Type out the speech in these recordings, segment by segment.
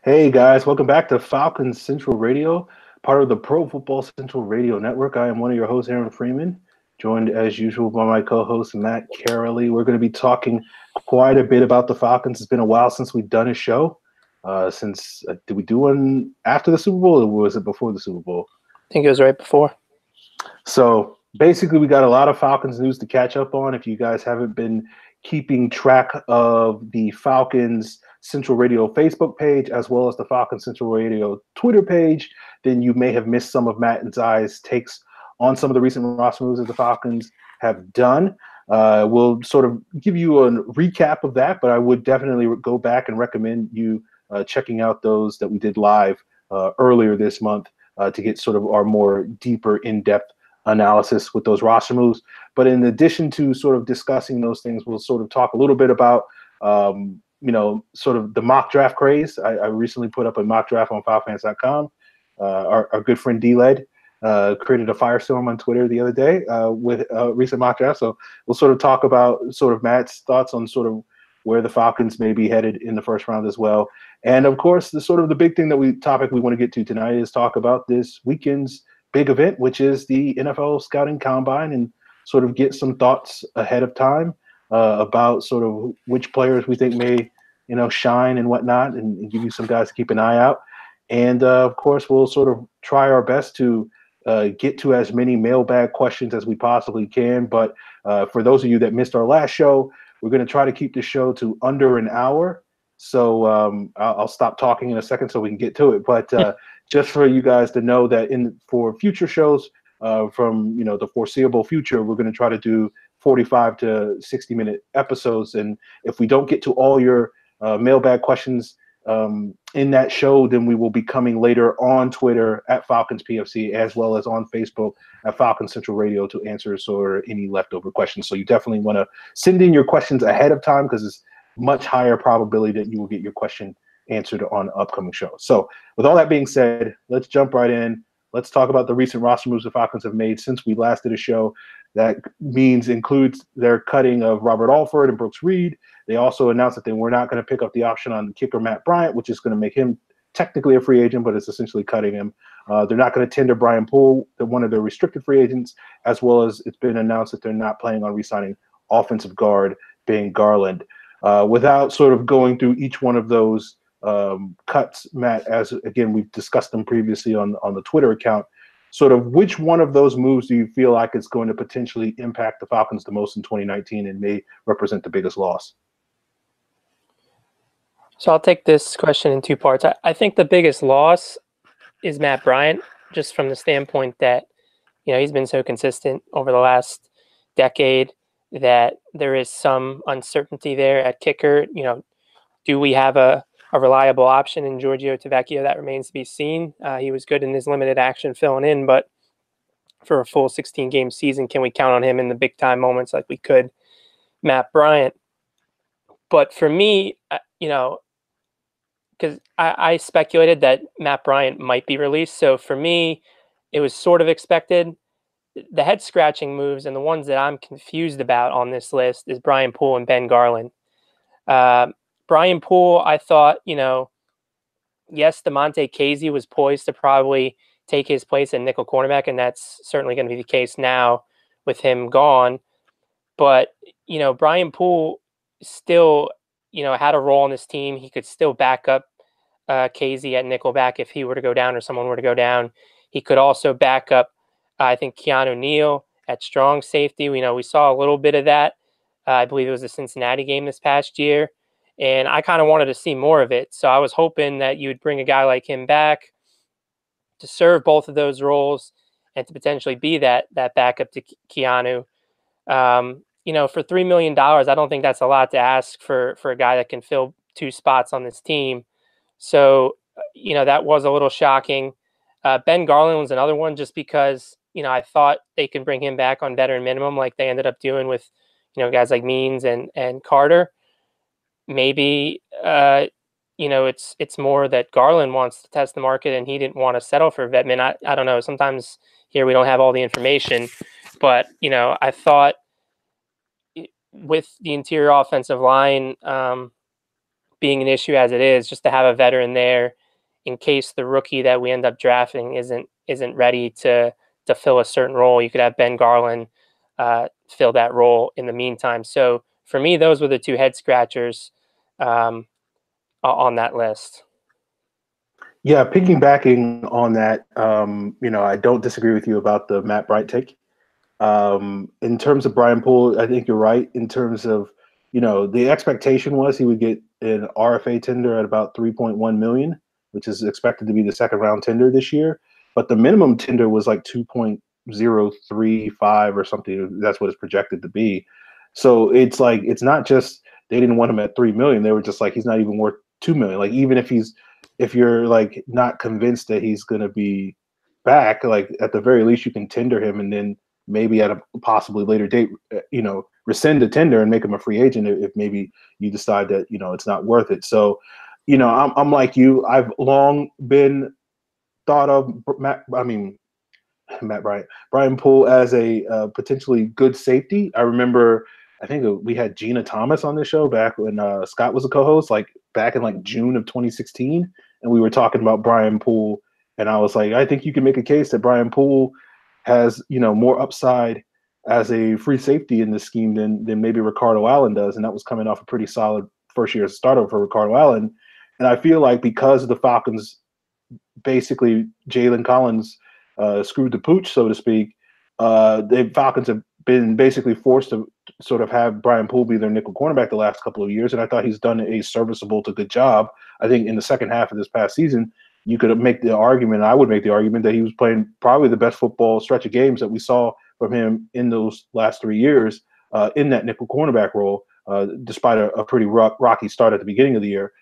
Hey guys, welcome back to Falcons Central Radio, part of the Pro Football Central Radio Network. I am one of your hosts, Aaron Freeman, joined as usual by my co-host Matt Karoly. We're going to be talking quite a bit about the Falcons. It's been a while since we've done a show. Did we do one after the Super Bowl or was it before the Super Bowl? I think it was right before. So basically, we got a lot of Falcons news to catch up on. If you guys haven't been keeping track of the Falcons Central Radio Facebook page as well as the Falcons Central Radio Twitter page, then you may have missed some of Matt and I's takes on some of the recent roster moves that the Falcons have done. We'll sort of give you a recap of that, but I would definitely go back and recommend you checking out those that we did live earlier this month to get sort of our more deeper, in-depth analysis with those roster moves. But in addition to sort of discussing those things, we'll sort of talk a little bit about, sort of the mock draft craze. I recently put up a mock draft on FileFans.com. Our good friend D-Led created a firestorm on Twitter the other day with a recent mock draft. So we'll sort of talk about sort of Matt's thoughts on sort of where the Falcons may be headed in the first round as well. And of course, the big thing topic we want to get to tonight is talk about this weekend's big event, which is the NFL Scouting Combine, and sort of get some thoughts ahead of time about sort of which players we think may, shine and whatnot, and give you some guys to keep an eye out. And of course, we'll sort of try our best to get to as many mailbag questions as we possibly can. But for those of you that missed our last show, we're going to try to keep the show to under an hour. So I'll stop talking in a second so we can get to it. But just for you guys to know that for future shows from the foreseeable future, we're going to try to do 45 to 60-minute episodes. And if we don't get to all your mailbag questions in that show, then we will be coming later on Twitter at Falcons PFC, as well as on Facebook at Falcons Central Radio to answer sort of any leftover questions. So you definitely want to send in your questions ahead of time, because it's much higher probability that you will get your question answered on upcoming shows. So with all that being said, let's jump right in. Let's talk about the recent roster moves the Falcons have made since we last did a show. That includes their cutting of Robert Alford and Brooks Reed. They also announced that they were not going to pick up the option on kicker Matt Bryant, which is going to make him technically a free agent, but it's essentially cutting him. They're not going to tender Brian Poole, one of their restricted free agents, as well as it's been announced that they're not planning on re-signing offensive guard Ben Garland. Without sort of going through each one of those cuts, Matt, as again we've discussed them previously on the Twitter account, sort of which one of those moves do you feel like is going to potentially impact the Falcons the most in 2019 and may represent the biggest loss? So I'll take this question in two parts. I think the biggest loss is Matt Bryant, just from the standpoint that he's been so consistent over the last decade that there is some uncertainty there at kicker. Do we have a reliable option in Giorgio Tavecchio? That remains to be seen. He was good in his limited action filling in, but for a full 16-game season, can we count on him in the big-time moments like we could Matt Bryant? But for me, because I speculated that Matt Bryant might be released, so for me, it was sort of expected. The head-scratching moves and the ones that I'm confused about on this list is Brian Poole and Ben Garland. Brian Poole, I thought, yes, DeMonte Casey was poised to probably take his place at nickel cornerback, and that's certainly going to be the case now with him gone. But, Brian Poole still, had a role in this team. He could still back up Casey at nickelback if he were to go down or someone were to go down. He could also back up, I think, Keanu Neal at strong safety. We saw a little bit of that. I believe it was the Cincinnati game this past year. And I kind of wanted to see more of it. So I was hoping that you would bring a guy like him back to serve both of those roles and to potentially be that backup to Keanu. For $3 million, I don't think that's a lot to ask for a guy that can fill two spots on this team. So, that was a little shocking. Ben Garland was another one just because, I thought they could bring him back on veteran minimum like they ended up doing with, guys like Means and Carter. Maybe, it's more that Garland wants to test the market and he didn't want to settle for Vetman. I don't know. Sometimes here we don't have all the information, but, I thought with the interior offensive line being an issue as it is, just to have a veteran there in case the rookie that we end up drafting isn't ready to fill a certain role. You could have Ben Garland fill that role in the meantime. So for me, those were the two head scratchers on that list. Yeah, piggybacking on that, I don't disagree with you about the Matt Bryant take. In terms of Brian Poole, I think you're right. In terms of, the expectation was he would get an RFA tender at about 3.1 million, which is expected to be the second round tender this year. But the minimum tender was like 2.035 or something. That's what it's projected to be. So it's like, it's not just they didn't want him at 3 million. They were just like, he's not even worth 2 million. Like, even if you're like not convinced that he's going to be back, like at the very least you can tender him, and then maybe at a possibly later date, rescind the tender and make him a free agent if maybe you decide that, it's not worth it. So, I'm like you. I've long been thought of Brian Poole as a potentially good safety. I remember, I think we had Gina Thomas on the show back when Scott was a co-host, like back in like June of 2016, and we were talking about Brian Poole, and I was like, I think you can make a case that Brian Poole has, more upside as a free safety in this scheme than maybe Ricardo Allen does, and that was coming off a pretty solid first year starter for Ricardo Allen. And I feel like because of the Falcons, basically Jalen Collins screwed the pooch, so to speak, the Falcons have been basically forced to sort of have Brian Poole be their nickel cornerback the last couple of years, and I thought he's done a serviceable to good job. I think in the second half of this past season, you could make the argument, I would make the argument, that he was playing probably the best football stretch of games that we saw from him in those last 3 years in that nickel cornerback role, despite a pretty rocky start at the beginning of the year.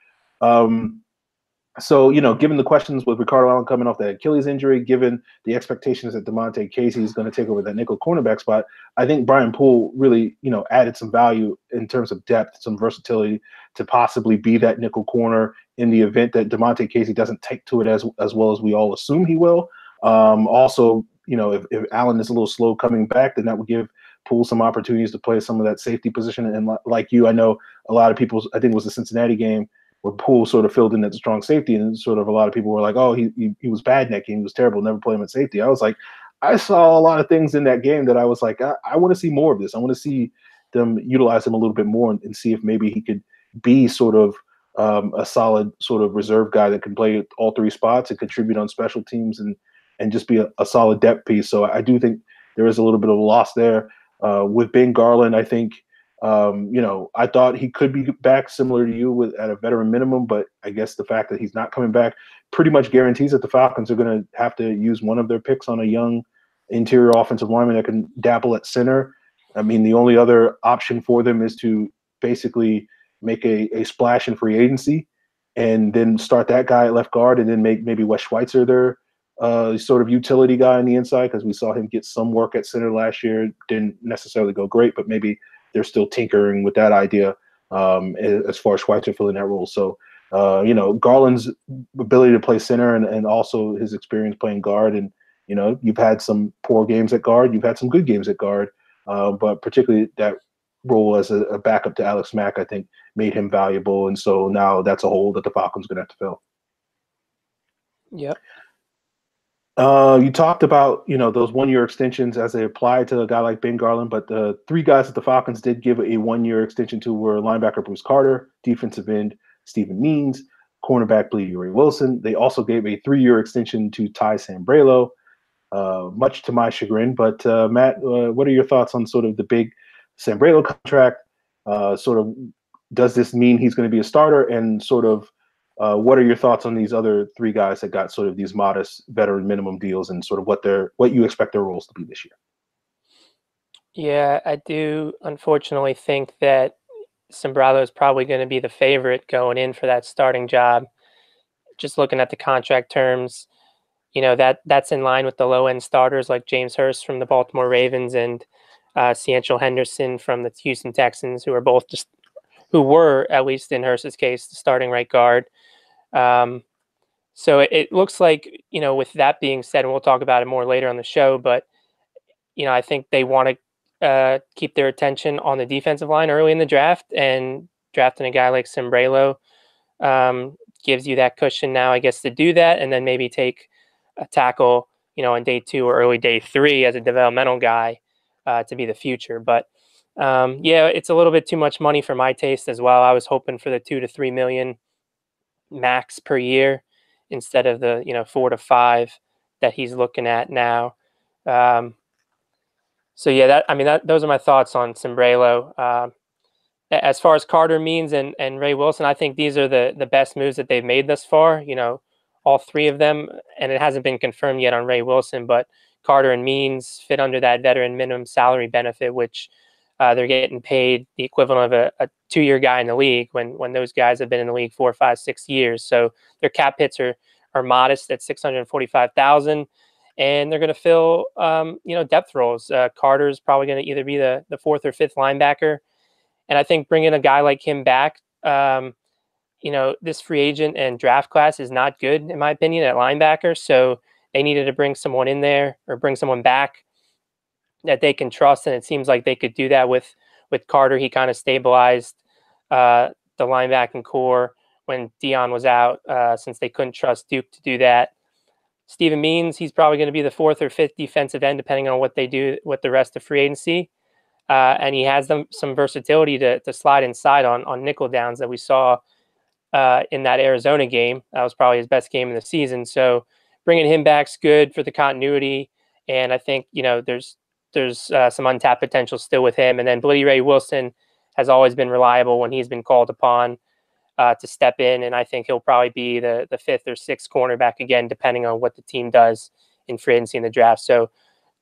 So, given the questions with Ricardo Allen coming off that Achilles injury, given the expectations that Damontae Casey is going to take over that nickel cornerback spot, I think Brian Poole really, added some value in terms of depth, some versatility to possibly be that nickel corner in the event that Damontae Casey doesn't take to it as well as we all assume he will. Also, if Allen is a little slow coming back, then that would give Poole some opportunities to play some of that safety position. And like you, I know a lot of people, I think it was the Cincinnati game, where Poole sort of filled in at the strong safety, and sort of a lot of people were like, oh, he was bad necking, he was terrible, never play him at safety. I was like, I saw a lot of things in that game that I was like, I want to see more of this. I want to see them utilize him a little bit more and see if maybe he could be sort of a solid sort of reserve guy that can play all three spots and contribute on special teams and just be a solid depth piece. So I do think there is a little bit of a loss there. With Ben Garland, I think, I thought he could be back similar to you at a veteran minimum, but I guess the fact that he's not coming back pretty much guarantees that the Falcons are going to have to use one of their picks on a young interior offensive lineman that can dabble at center. I mean, the only other option for them is to basically make a splash in free agency and then start that guy at left guard and then make maybe Wes Schweitzer their sort of utility guy on the inside, because we saw him get some work at center last year. Didn't necessarily go great, but maybe they're still tinkering with that idea as far as Schweitzer filling that role. So, Garland's ability to play center and also his experience playing guard. And, you've had some poor games at guard. You've had some good games at guard. But particularly that role as a backup to Alex Mack, I think, made him valuable. And so now that's a hole that the Falcons going to have to fill. Yep. You talked about, those 1 year extensions as they apply to a guy like Ben Garland, but the three guys that the Falcons did give a 1 year extension to were linebacker Bruce Carter, defensive end Stephen Means, cornerback Bleedy Ray Wilson. They also gave a 3 year extension to Ty Sambrailo, much to my chagrin. But Matt, what are your thoughts on sort of the big Sambrailo contract? Sort of, does this mean he's going to be a starter? And sort of, what are your thoughts on these other three guys that got sort of these modest veteran minimum deals and sort of what you expect their roles to be this year? Yeah, I do unfortunately think that Sambrailo is probably going to be the favorite going in for that starting job. Just looking at the contract terms, that's in line with the low end starters like James Hurst from the Baltimore Ravens and Ciancio Henderson from the Houston Texans, who were, at least in Hurst's case, the starting right guard. So it looks like, with that being said, and we'll talk about it more later on the show, but, I think they want to keep their attention on the defensive line early in the draft, and drafting a guy like Sambrailo gives you that cushion now, I guess, to do that, and then maybe take a tackle, on day 2 or early day 3 as a developmental guy to be the future. But yeah, it's a little bit too much money for my taste as well. I was hoping for the 2 to 3 million max per year instead of the 4 to 5 that he's looking at now. So yeah, those are my thoughts on Sombrero. As far as Carter Means and Ray Wilson, I think these are the best moves that they've made thus far. All 3 of them, and it hasn't been confirmed yet on Ray Wilson, but Carter and Means fit under that veteran minimum salary benefit, which they're getting paid the equivalent of a 2-year guy in the league when those guys have been in the league 4, 5, 6 years. So their cap hits are modest at $645,000, and they're going to fill depth roles. Carter's probably going to either be the 4th or 5th linebacker, and I think bringing a guy like him back, this free agent and draft class is not good in my opinion at linebacker. So they needed to bring someone in there or bring someone back that they can trust, and it seems like they could do that with Carter. He kind of stabilized the linebacking core when Dion was out, since they couldn't trust Duke to do that. Steven Means, he's probably going to be the 4th or 5th defensive end, depending on what they do with the rest of free agency. And he has some versatility to slide inside on nickel downs that we saw in that Arizona game. That was probably his best game of the season. So bringing him back's good for the continuity. And I think, there's some untapped potential still with him. And then Blitty Ray Wilson has always been reliable when he's been called upon to step in. And I think he'll probably be the 5th or 6th cornerback again, depending on what the team does in free agency in the draft. So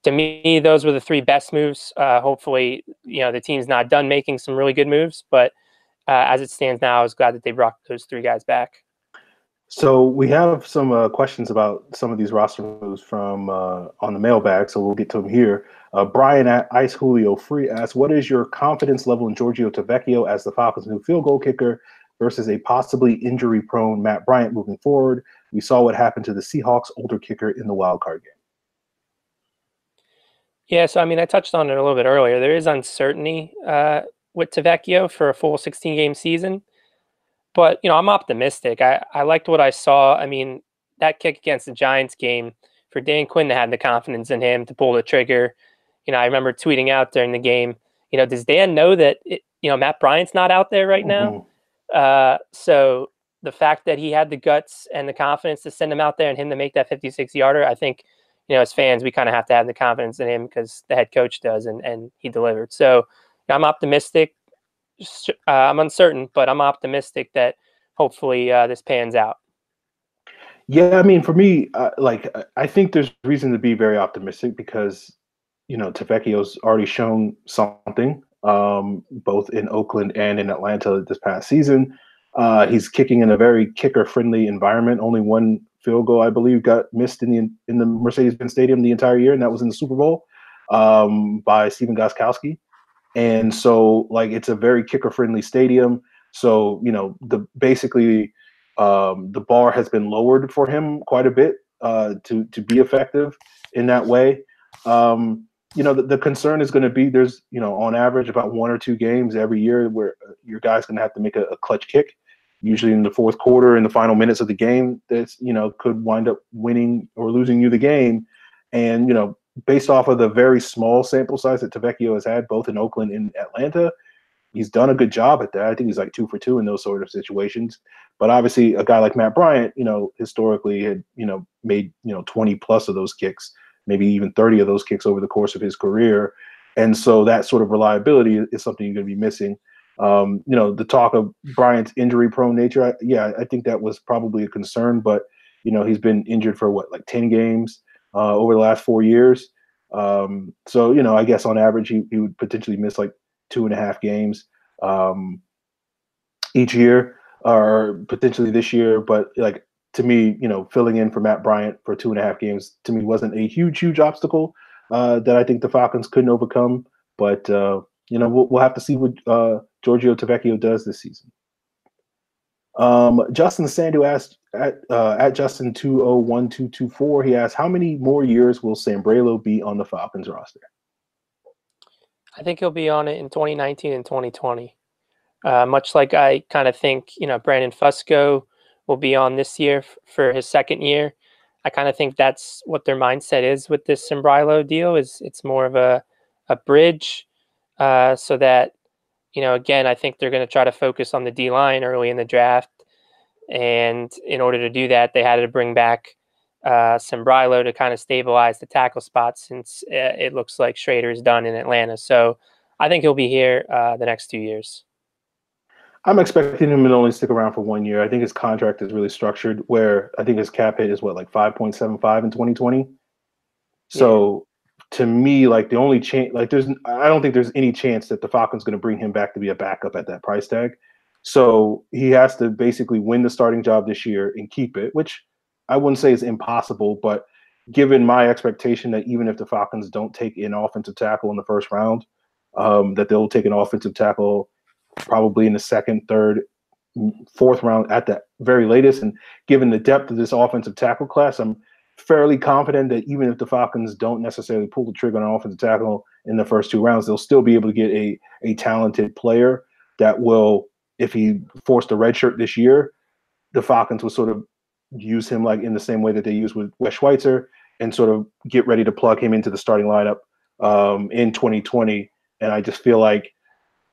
to me, those were the 3 best moves. Hopefully, the team's not done making some really good moves, but as it stands now, I was glad that they brought those 3 guys back. So we have some questions about some of these roster moves from on the mailbag, so we'll get to them here. Brian at Ice Julio Free asks, what is your confidence level in Giorgio Tavecchio as the Falcons' new field goal kicker versus a possibly injury-prone Matt Bryant moving forward? We saw what happened to the Seahawks' older kicker in the wild card game. Yeah, so I touched on it a little bit earlier. There is uncertainty with Tavecchio for a full 16-game season. But, I'm optimistic. I liked what I saw. That kick against the Giants game, for Dan Quinn to have the confidence in him to pull the trigger. I remember tweeting out during the game, does Dan know that, Matt Bryant's not out there right now? So the fact that he had the guts and the confidence to send him out there and him to make that 56-yarder, I think, as fans, we kind of have to have the confidence in him because the head coach does, and he delivered. So I'm optimistic. I'm uncertain, but I'm optimistic that hopefully this pans out. Yeah, for me, I think there's reason to be very optimistic because, Tavecchio's already shown something, both in Oakland and in Atlanta this past season. He's kicking in a very kicker-friendly environment. Only 1 field goal, I believe, got missed in the Mercedes-Benz Stadium the entire year, and that was in the Super Bowl by Stephen Gostkowski. And so, it's a very kicker-friendly stadium. So, basically the bar has been lowered for him quite a bit to be effective in that way. The concern is going to be there's, on average about 1 or 2 games every year where your guy's going to have to make a clutch kick, usually in the 4th quarter, in the final minutes of the game, that's, could wind up winning or losing you the game. And, based off of the very small sample size that Tavecchio has had both in Oakland and Atlanta, he's done a good job at that. I think he's 2 for 2 in those sort of situations. But obviously a guy like Matt Bryant, historically had, made, 20 plus of those kicks, maybe even 30 of those kicks over the course of his career. And so that sort of reliability is something you're going to be missing. The talk of Bryant's injury prone nature. I think that was probably a concern, but, he's been injured for 10 games over the last 4 years. So, I guess on average, he would potentially miss 2.5 games each year, or potentially this year. But to me, filling in for Matt Bryant for 2.5 games to me wasn't a huge obstacle that I think the Falcons couldn't overcome. But we'll have to see what Giorgio Tavecchio does this season. Justin Sandu asked at Justin 201224. He asked, how many more years will Sombrero be on the Falcons roster? I think he'll be on it in 2019 and 2020. Much like I kind of think, Brandon Fusco will be on this year for his second year. I kind of think that's what their mindset is with this Sembrilo deal. Is it's more of a bridge, so that again, I think they're going to try to focus on the D line early in the draft, and in order to do that, they had to bring back Sembrilo to kind of stabilize the tackle spot, since it looks like Schrader is done in Atlanta. So I think he'll be here the next 2 years. I'm expecting him to only stick around for 1 year. I think his contract is really structured where I think his cap hit is like 5.75 in 2020. So to me, like the only chance, like I don't think there's any chance that the Falcons going to bring him back to be a backup at that price tag. So he has to basically win the starting job this year and keep it, which I wouldn't say is impossible, but given my expectation that even if the Falcons don't take an offensive tackle in the first round, that they'll take an offensive tackle probably in the second, third, fourth round at the very latest. And given the depth of this offensive tackle class, I'm fairly confident that even if the Falcons don't necessarily pull the trigger on an offensive tackle in the first 2 rounds, they'll still be able to get a talented player that will, if he forced a red shirt this year, the Falcons will sort of use him like in the same way that they use with Wes Schweitzer and sort of get ready to plug him into the starting lineup in 2020. And I just feel like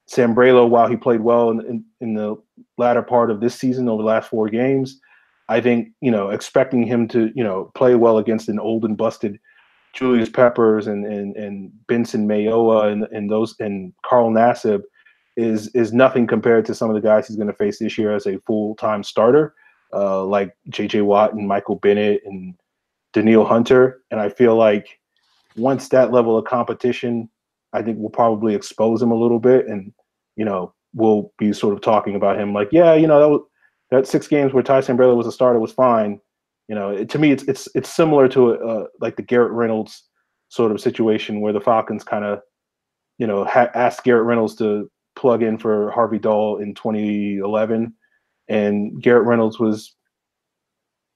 Sembrilo, while he played well in the latter part of this season over the last 4 games, I think, expecting him to, play well against an old and busted Julius Peppers and Benson Mayowa and Carl Nassib is nothing compared to some of the guys he's going to face this year as a full-time starter, like J.J. Watt and Michael Bennett and Daniil Hunter. And I feel like once that level of competition, I think we'll probably expose him a little bit, and we'll be sort of talking about him like, that 6 games where Ty Sembrilo was a starter was fine. To me, it's similar to like the Garrett Reynolds sort of situation where the Falcons kind of asked Garrett Reynolds to plug in for Harvey Dahl in 2011, and Garrett Reynolds was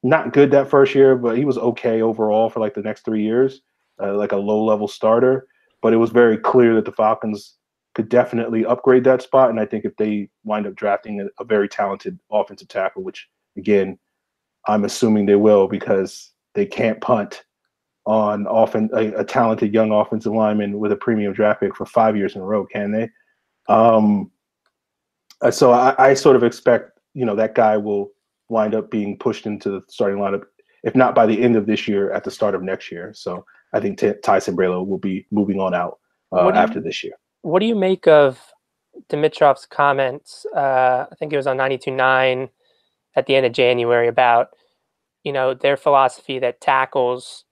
not good that first year, but he was okay overall for like the next 3 years, like a low-level starter. But it was very clear that the Falcons could definitely upgrade that spot. And I think if they wind up drafting a very talented offensive tackle, which, again, I'm assuming they will because they can't punt on a talented young offensive lineman with a premium draft pick for 5 years in a row, can they? So I sort of expect, that guy will wind up being pushed into the starting lineup, if not by the end of this year, at the start of next year. So I think Ty Sembrilo will be moving on out after this year. What do you make of Dimitrov's comments? I think it was on 92.9 at the end of January about, their philosophy that tackles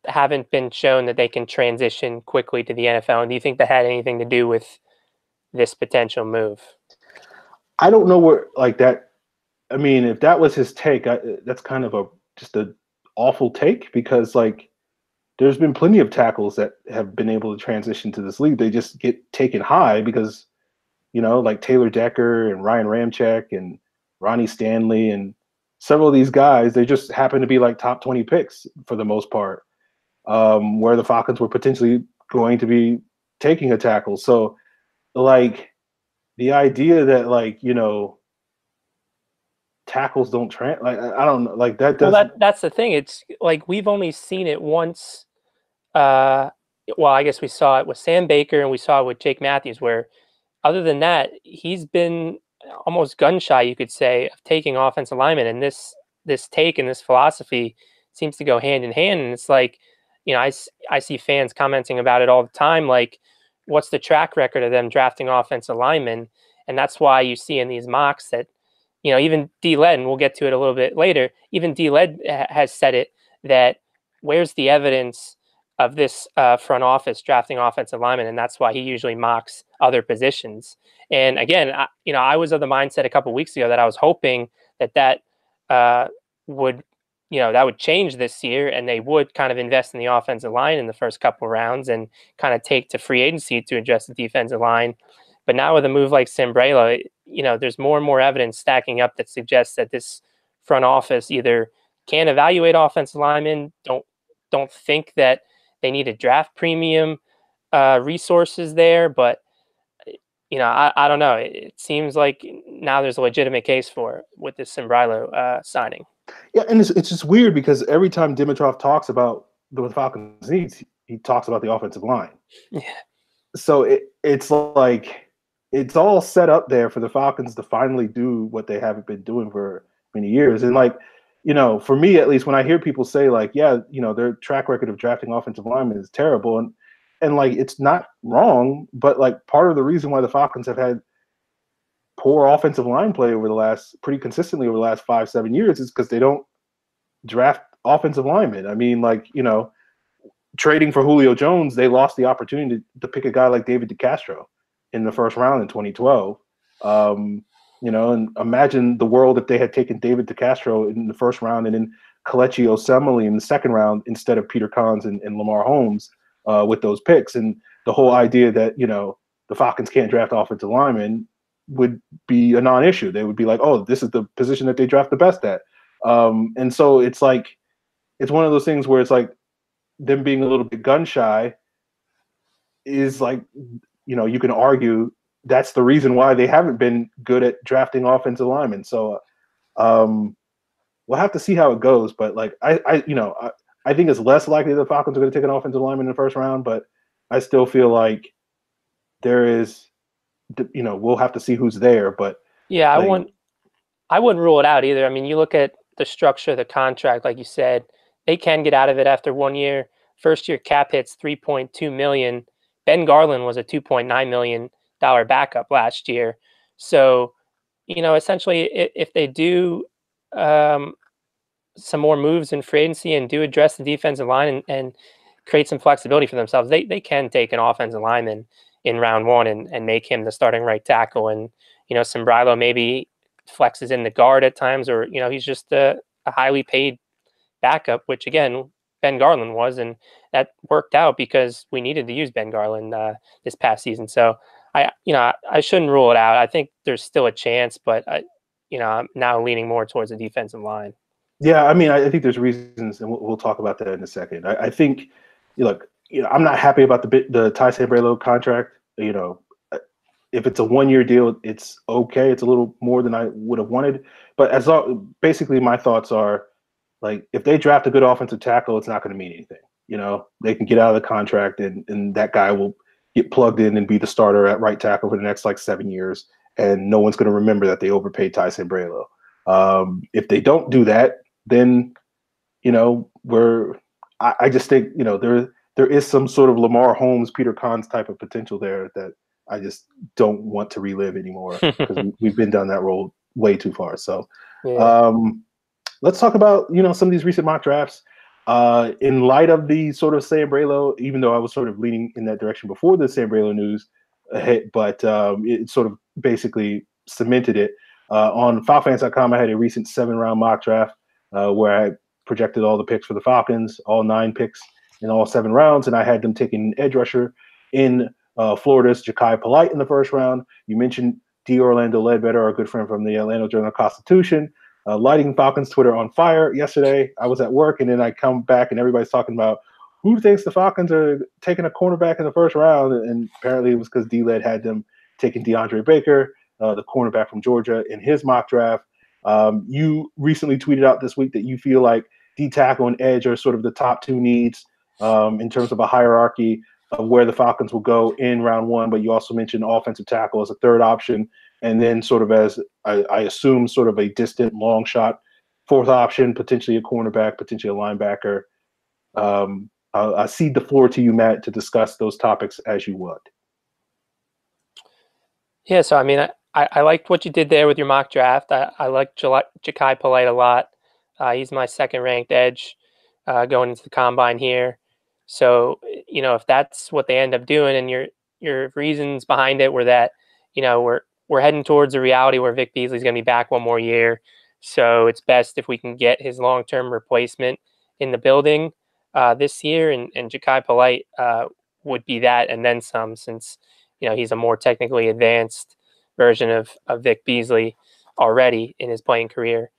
haven't been shown that they can transition quickly to the NFL. And do you think that had anything to do with this potential move? I don't know where like that. I mean, if that was his take, that's kind of just an awful take, because like there's been plenty of tackles that have been able to transition to this league. They just get taken high because, like Taylor Decker and Ryan Ramczyk and Ronnie Stanley and several of these guys, they just happen to be like top 20 picks for the most part, where the Falcons were potentially going to be taking a tackle. So like the idea that like, tackles don't I don't know, like that doesn't. Well, that's the thing. It's like we've only seen it once. Well, I guess we saw it with Sam Baker and we saw it with Jake Matthews, where other than that, he's been almost gun shy, you could say, of taking offensive linemen. And this take and this philosophy seems to go hand in hand. And it's like, I see fans commenting about it all the time. Like, what's the track record of them drafting offensive linemen? And that's why you see in these mocks that, even D-Led, and we'll get to it a little bit later, even D-Led has said it, that where's the evidence of this front office drafting offensive linemen? And that's why he usually mocks other positions. And again, I was of the mindset a couple of weeks ago that I was hoping that would, that would change this year, and they would kind of invest in the offensive line in the first couple of rounds and kind of take to free agency to address the defensive line. But now with a move like Sembrilo, there's more and more evidence stacking up that suggests that this front office either can't evaluate offensive linemen, don't think that they need a draft premium resources there. But I don't know. It seems like now there's a legitimate case for it with this Sembrilo signing. Yeah, and it's just weird because every time Dimitrov talks about the Falcons' needs, he talks about the offensive line. Yeah. So it's like it's all set up there for the Falcons to finally do what they haven't been doing for many years. And like, for me at least, when I hear people say like, yeah, their track record of drafting offensive linemen is terrible, and like it's not wrong, but like part of the reason why the Falcons have had poor offensive line play pretty consistently over the last 5-7 years is because they don't draft offensive linemen. I mean, like, trading for Julio Jones, they lost the opportunity to pick a guy like David DeCastro in the first round in 2012. And imagine the world if they had taken David DeCastro in the first round and then Kelechi Osemele in the second round instead of Peter Kahns and Lamar Holmes with those picks. And the whole idea that, the Falcons can't draft offensive linemen would be a non-issue. They would be like, oh, this is the position that they draft the best at. And so it's like, it's one of those things where it's like them being a little bit gun shy is like, you can argue that's the reason why they haven't been good at drafting offensive linemen. So we'll have to see how it goes. But like, I think it's less likely the Falcons are going to take an offensive lineman in the first round, but I still feel like there is, we'll have to see who's there. But yeah, like, I wouldn't rule it out either. I mean, you look at the structure of the contract, like you said, they can get out of it after 1 year. First year cap hits $3.2 million. Ben Garland was a $2.9 million backup last year. So, essentially, if they do some more moves in free agency and do address the defensive line and create some flexibility for themselves, they can take an offensive lineman in round one and make him the starting right tackle. And, Sembrilo maybe flexes in the guard at times, or, he's just a highly paid backup, which again, Ben Garland was, and that worked out because we needed to use Ben Garland this past season. So I shouldn't rule it out. I think there's still a chance, but I'm now leaning more towards the defensive line. yeah, I mean, I think there's reasons, and we'll talk about that in a second. I think, look, I'm not happy about the Ty Sambrailo contract. If it's a 1-year deal, it's okay. It's a little more than I would have wanted. But basically, my thoughts are, like, if they draft a good offensive tackle, it's not going to mean anything. They can get out of the contract, and that guy will get plugged in and be the starter at right tackle for the next like 7 years, and no one's going to remember that they overpaid Ty Sambrailo. If they don't do that, then I just think there is some sort of Lamar Holmes, Peter Kahns type of potential there that I just don't want to relive anymore because we've been down that road way too far. So Yeah. let's talk about some of these recent mock drafts. In light of the sort of Sambrailo, even though I was sort of leaning in that direction before the Sambrailo news hit, but it sort of basically cemented it. On FalFans.com, I had a recent 7-round mock draft where I projected all the picks for the Falcons, all 9 picks in all 7 rounds, and I had them taking an edge rusher in Florida's Ja'Kai Polite in the first round. You mentioned D. Orlando Ledbetter, our good friend from the Atlanta Journal-Constitution, lighting Falcons Twitter on fire yesterday. I was at work, and then I come back, and everybody's talking about who thinks the Falcons are taking a cornerback in the first round, and apparently it was because D-Led had them taking DeAndre Baker, the cornerback from Georgia, in his mock draft. You recently tweeted out this week that you feel like D-tackle and edge are sort of the top 2 needs in terms of a hierarchy of where the Falcons will go in round 1, but you also mentioned offensive tackle as a third option, and then sort of as I assume sort of a distant long shot 4th option, potentially a cornerback, potentially a linebacker. I cede the floor to you, Matt, to discuss those topics as you would. Yeah, so I mean, I liked what you did there with your mock draft. I like Ja'Kai Polite a lot. He's my 2nd-ranked edge going into the combine here. So, if that's what they end up doing, and your reasons behind it were that, we're heading towards a reality where Vic Beasley's going to be back 1 more year. So it's best if we can get his long-term replacement in the building this year, and Ja'Kai Polite would be that and then some, since he's a more technically advanced version of Vic Beasley already in his playing career.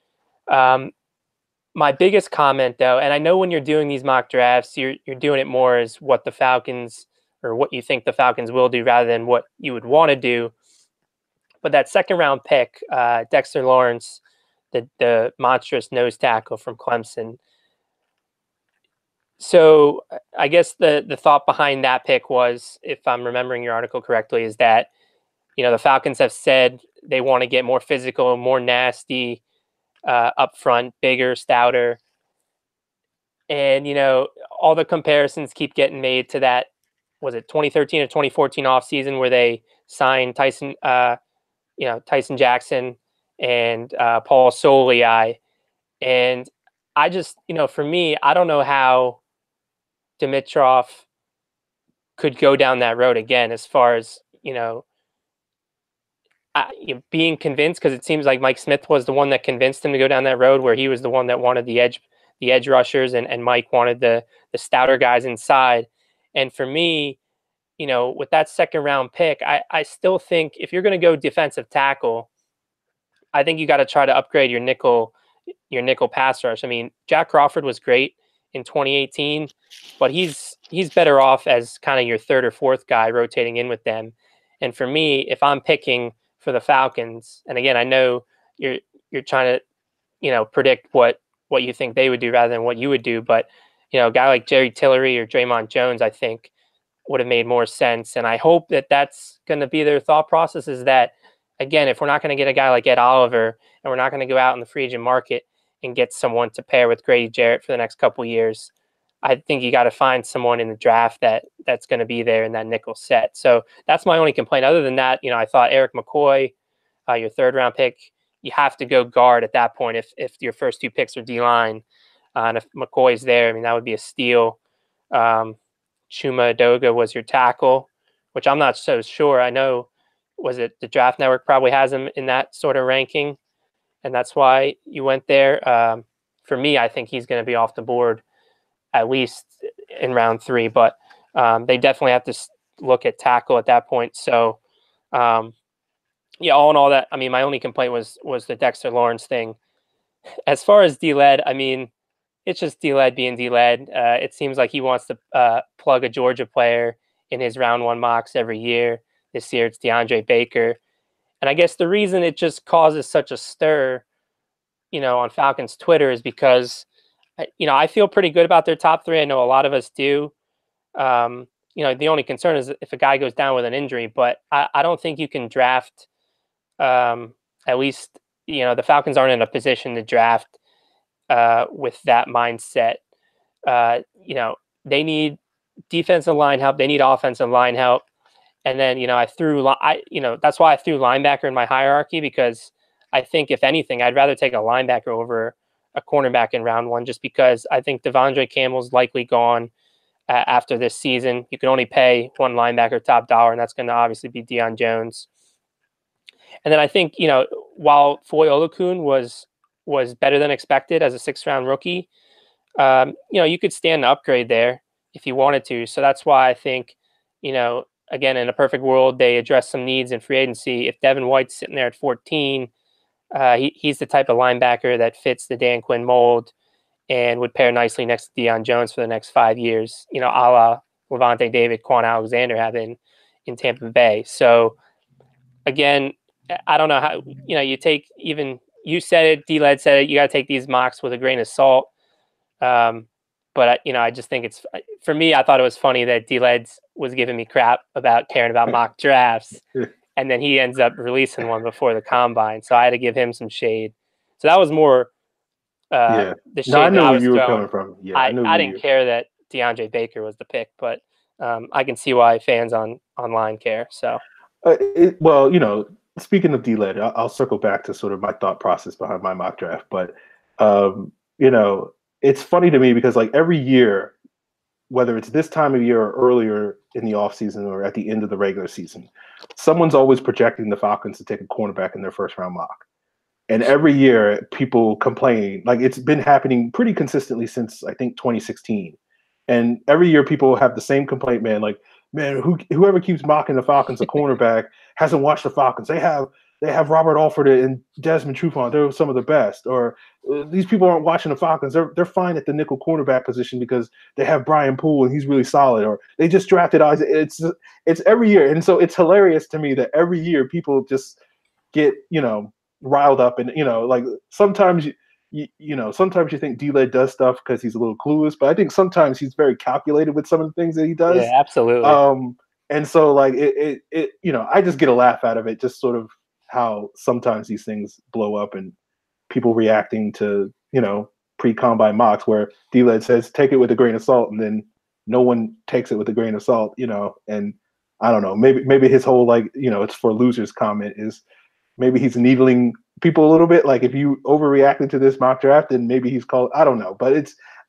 My biggest comment, though, and I know when you're doing these mock drafts, you're doing it more as what the Falcons, or what you think the Falcons will do, rather than what you would want to do. But that second round pick, Dexter Lawrence, the monstrous nose tackle from Clemson. So I guess the thought behind that pick was, if I'm remembering your article correctly, is that, the Falcons have said they want to get more physical, more nasty up front, bigger, stouter. And, all the comparisons keep getting made to that, was it 2013 or 2014 offseason where they signed Tyson Jackson and Paul Soliai. And I just, for me, I don't know how Dimitrov could go down that road again, as far as, being convinced, because it seems like Mike Smith was the one that convinced him to go down that road, where he was the one that wanted the edge rushers, and Mike wanted the stouter guys inside. And for me, with that second round pick, I still think if you're going to go defensive tackle, I think you got to try to upgrade your nickel pass rush. I mean, Jack Crawford was great in 2018, but he's better off as kind of your third or fourth guy rotating in with them. And for me, if I'm picking for the Falcons, and again, I know you're trying to, predict what you think they would do rather than what you would do, but a guy like Jerry Tillery or Draymond Jones, I think, would have made more sense. And I hope that that's going to be their thought process, is that, again, if we're not going to get a guy like Ed Oliver, and we're not going to go out in the free agent market and get someone to pair with Grady Jarrett for the next couple of years, I think you got to find someone in the draft that's going to be there in that nickel set. So that's my only complaint. Other than that, I thought Eric McCoy, your third round pick, you have to go guard at that point if your first two picks are D-line. And if McCoy's there, I mean, that would be a steal. Chuma Edoga was your tackle, which I'm not so sure. I know, was it the Draft Network probably has him in that sort of ranking, and that's why you went there. For me, I think he's going to be off the board at least in round 3, but they definitely have to look at tackle at that point. So, all in all, that, I mean, my only complaint was the Dexter Lawrence thing. As far as D-Led, I mean, it's just D-Led being D-Led. It seems like he wants to plug a Georgia player in his round 1 mocks every year. This year it's DeAndre Baker. And I guess the reason it just causes such a stir, on Falcons Twitter, is because, I feel pretty good about their top 3. I know a lot of us do. The only concern is if a guy goes down with an injury, but I don't think you can draft, at least, the Falcons aren't in a position to draft with that mindset. They need defensive line help. They need offensive line help. And then, that's why I threw linebacker in my hierarchy, because I think, if anything, I'd rather take a linebacker over a cornerback in round 1, just because I think Devondre Campbell's likely gone after this season. You can only pay one linebacker top dollar, and that's going to obviously be Deion Jones. And then I think, while Foy Olukun was better than expected as a 6th-round rookie, you could stand an upgrade there if you wanted to. So that's why I think, again, in a perfect world, they address some needs in free agency. If Devin White's sitting there at 14, he's the type of linebacker that fits the Dan Quinn mold and would pair nicely next to Deion Jones for the next 5 years, a la Levante David, Quan Alexander have in Tampa Bay. So, again, I don't know how, you take, even you said it, D-Led said it, you got to take these mocks with a grain of salt. But, I just think it's, for me, I thought it was funny that D-Led was giving me crap about caring about mock drafts, and then he ends up releasing one before the combine. So I had to give him some shade. So that was more the shade I know that I where was you were throwing. coming from. Yeah, I didn't care that DeAndre Baker was the pick, but I can see why fans online care. So, speaking of D-Led, I'll circle back to sort of my thought process behind my mock draft. But, it's funny to me because, like, every year, whether it's this time of year or earlier in the offseason or at the end of the regular season, someone's always projecting the Falcons to take a cornerback in their 1st-round mock. And every year people complain, like, it's been happening pretty consistently since, I think, 2016. And every year people have the same complaint, man, like, man, whoever keeps mocking the Falcons a cornerback hasn't watched the Falcons. They have Robert Alford and Desmond Trufant. They're some of the best. Or these people aren't watching the Falcons. They're fine at the nickel cornerback position because they have Brian Poole and he's really solid. Or they just drafted Isaac. It's every year. And so it's hilarious to me that every year people just get, riled up. And, like sometimes sometimes you think D-Led does stuff because he's a little clueless, but I think sometimes he's very calculated with some of the things that he does. Yeah, absolutely. And so like I just get a laugh out of it, just sort of how sometimes these things blow up and people reacting to, pre-combine mocks where D-Led says, take it with a grain of salt, and then no one takes it with a grain of salt, and I don't know, maybe his whole like, it's for losers comment is maybe he's needling people a little bit. Like if you overreacted to this mock draft, then maybe he's called, I don't know, but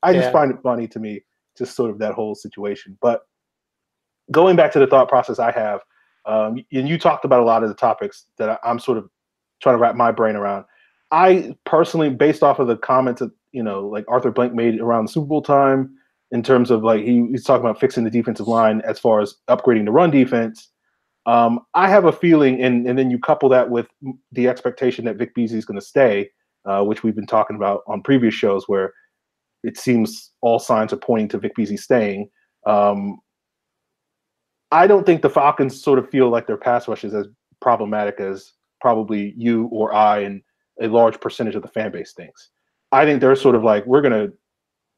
I just find it funny to me, just sort of that whole situation. But going back to the thought process I have, and you talked about a lot of the topics that I'm sort of trying to wrap my brain around. I personally, based off of the comments that, like Arthur Blank made around the Super Bowl time, in terms of like he's talking about fixing the defensive line as far as upgrading the run defense. I have a feeling, and then you couple that with the expectation that Vic Beasley is going to stay, which we've been talking about on previous shows, where it seems all signs are pointing to Vic Beasley staying. I don't think the Falcons sort of feel like their pass rush is as problematic as probably you or I and a large percentage of the fan base thinks. I think they're sort of like, we're going to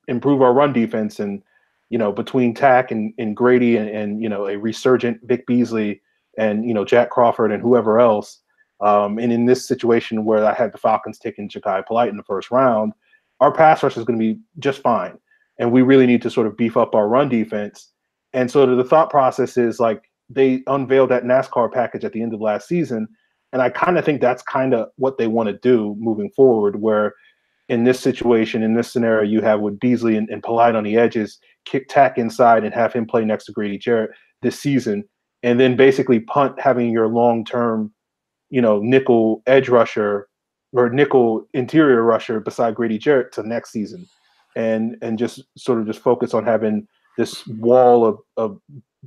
improve our run defense, and between Tack and Grady and a resurgent Vic Beasley and Jack Crawford and whoever else, and in this situation where I had the Falcons taking Ja'Kai Polite in the first round, our pass rush is going to be just fine, and we really need to sort of beef up our run defense. And sort of the thought process is like they unveiled that NASCAR package at the end of last season, and I kind of think that's kind of what they want to do moving forward, where in this situation, in this scenario, you have with Beasley and Polite on the edges, kick Tack inside and have him play next to Grady Jarrett this season, and then basically punt having your long-term, nickel edge rusher or nickel interior rusher beside Grady Jarrett to next season, and just sort of just focus on having this wall of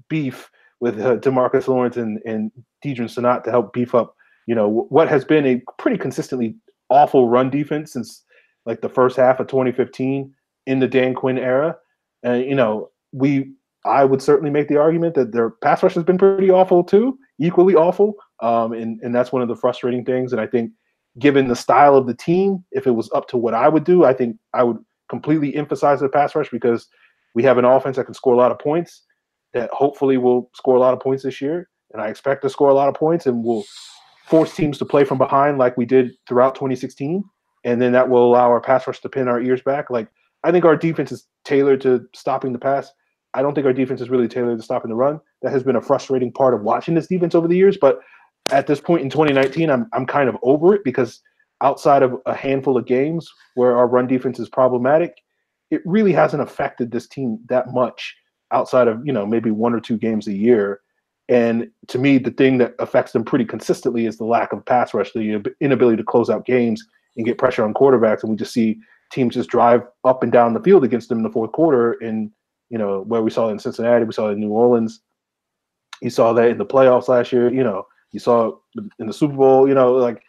beef with DeMarcus Lawrence and Deidre Senat to help beef up, what has been a pretty consistently awful run defense since like the first half of 2015 in the Dan Quinn era. I would certainly make the argument that their pass rush has been pretty awful too, equally awful. And that's one of the frustrating things. And I think given the style of the team, if it was up to what I would do, I think I would completely emphasize the pass rush, because we have an offense that can score a lot of points, that hopefully will score a lot of points this year. And I expect to score a lot of points, and will force teams to play from behind like we did throughout 2016. And then that will allow our pass rush to pin our ears back. Like, I think our defense is tailored to stopping the pass. I don't think our defense is really tailored to stopping the run. That has been a frustrating part of watching this defense over the years. But at this point in 2019, I'm kind of over it, because outside of a handful of games where our run defense is problematic, it really hasn't affected this team that much outside of, maybe one or two games a year. And to me, the thing that affects them pretty consistently is the lack of pass rush, the inability to close out games and get pressure on quarterbacks. And we just see teams just drive up and down the field against them in the fourth quarter. And, where we saw it in Cincinnati, we saw it in New Orleans. You saw that in the playoffs last year. You saw it in the Super Bowl. Like,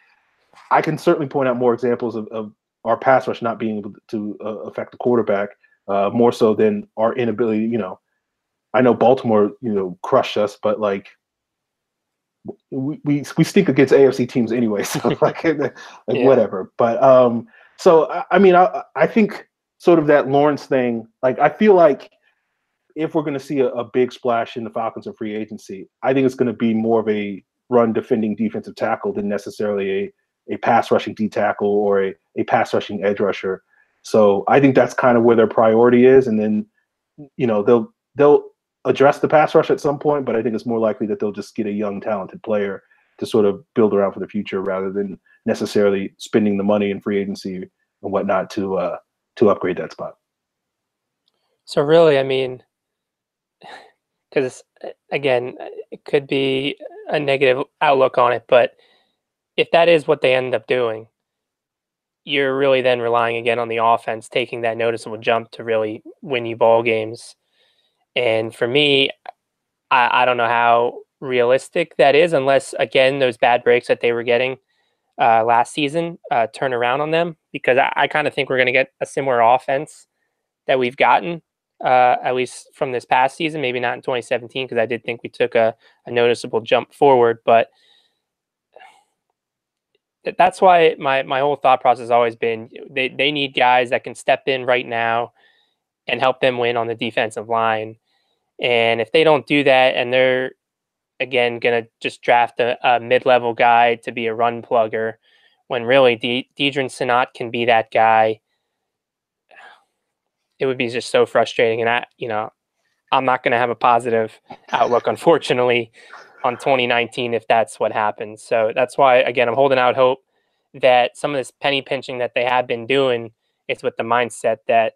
I can certainly point out more examples of our pass rush not being able to affect the quarterback more so than our inability. I know Baltimore, crushed us, but like we stink against AFC teams anyway. So like whatever. But so I mean, I think sort of that Lawrence thing. Like, I feel like if we're going to see a big splash in the Falcons in free agency, I think it's going to be more of a run defending defensive tackle than necessarily a pass rushing D tackle or a pass rushing edge rusher. So I think that's kind of where their priority is. And then, they'll address the pass rush at some point, but I think it's more likely that they'll just get a young, talented player to sort of build around for the future, rather than necessarily spending the money in free agency and whatnot to upgrade that spot. So really, I mean, because again, it could be a negative outlook on it, but if that is what they end up doing, you're really then relying again on the offense taking that noticeable jump to really win you ball games. And for me, I don't know how realistic that is, unless, again, those bad breaks that they were getting last season turn around on them, because I kind of think we're going to get a similar offense that we've gotten, at least from this past season, maybe not in 2017, because I did think we took a noticeable jump forward. But that's why my whole thought process has always been they need guys that can step in right now and help them win on the defensive line. And if they don't do that, and they're again gonna just draft a mid-level guy to be a run plugger, when really Deidrin Sinat can be that guy, it would be just so frustrating. And I'm not going to have a positive outlook, unfortunately, on 2019 if that's what happens. So that's why, again, I'm holding out hope that some of this penny pinching that they have been doing is with the mindset that,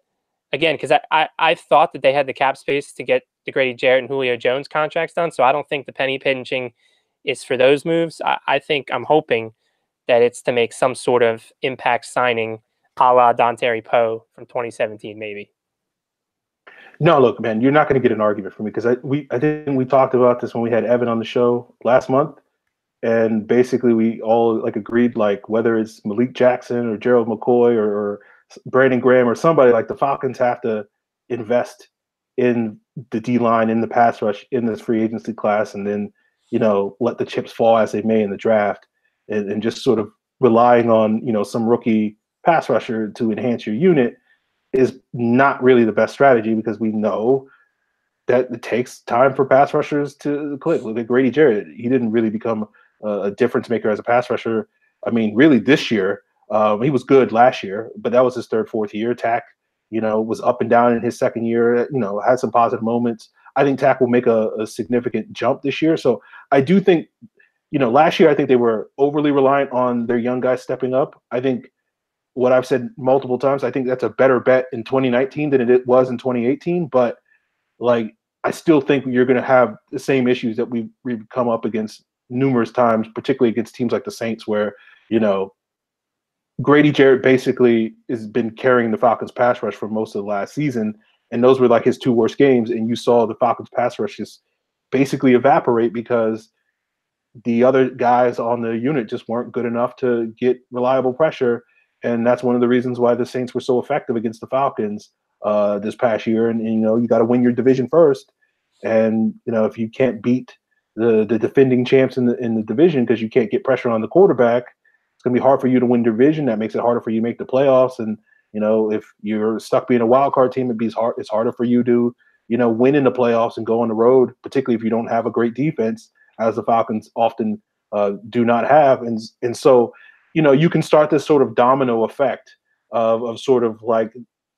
again, because I thought that they had the cap space to get the Grady Jarrett and Julio Jones contracts done. So I don't think the penny pinching is for those moves. I'm hoping that it's to make some sort of impact signing a la Dontari Poe from 2017, maybe. No, look, man, you're not going to get an argument from me because I think we talked about this when we had Evan on the show last month, and basically we all like agreed, like whether it's Malik Jackson or Gerald McCoy or Brandon Graham or somebody, like the Falcons have to invest in the D line, in the pass rush, in this free agency class, and then let the chips fall as they may in the draft, and just sort of relying on some rookie pass rusher to enhance your unit is not really the best strategy because we know that it takes time for pass rushers to click. Look at Grady Jarrett. He didn't really become a difference maker as a pass rusher. I mean, really this year, he was good last year, but that was his third, fourth year. Tack, was up and down in his second year, had some positive moments. I think Tack will make a significant jump this year. So I do think, last year, I think they were overly reliant on their young guys stepping up. I think what I've said multiple times, I think that's a better bet in 2019 than it was in 2018. But like, I still think you're going to have the same issues that we've come up against numerous times, particularly against teams like the Saints, where, Grady Jarrett basically has been carrying the Falcons pass rush for most of the last season. And those were like his two worst games. And you saw the Falcons pass rush just basically evaporate because the other guys on the unit just weren't good enough to get reliable pressure. And that's one of the reasons why the Saints were so effective against the Falcons this past year. And you got to win your division first. And if you can't beat the defending champs in the division because you can't get pressure on the quarterback, it's going to be hard for you to win division. That makes it harder for you to make the playoffs. And if you're stuck being a wild card team, it's harder for you to win in the playoffs and go on the road, particularly if you don't have a great defense, as the Falcons often do not have. And so you can start this sort of domino effect of sort of like,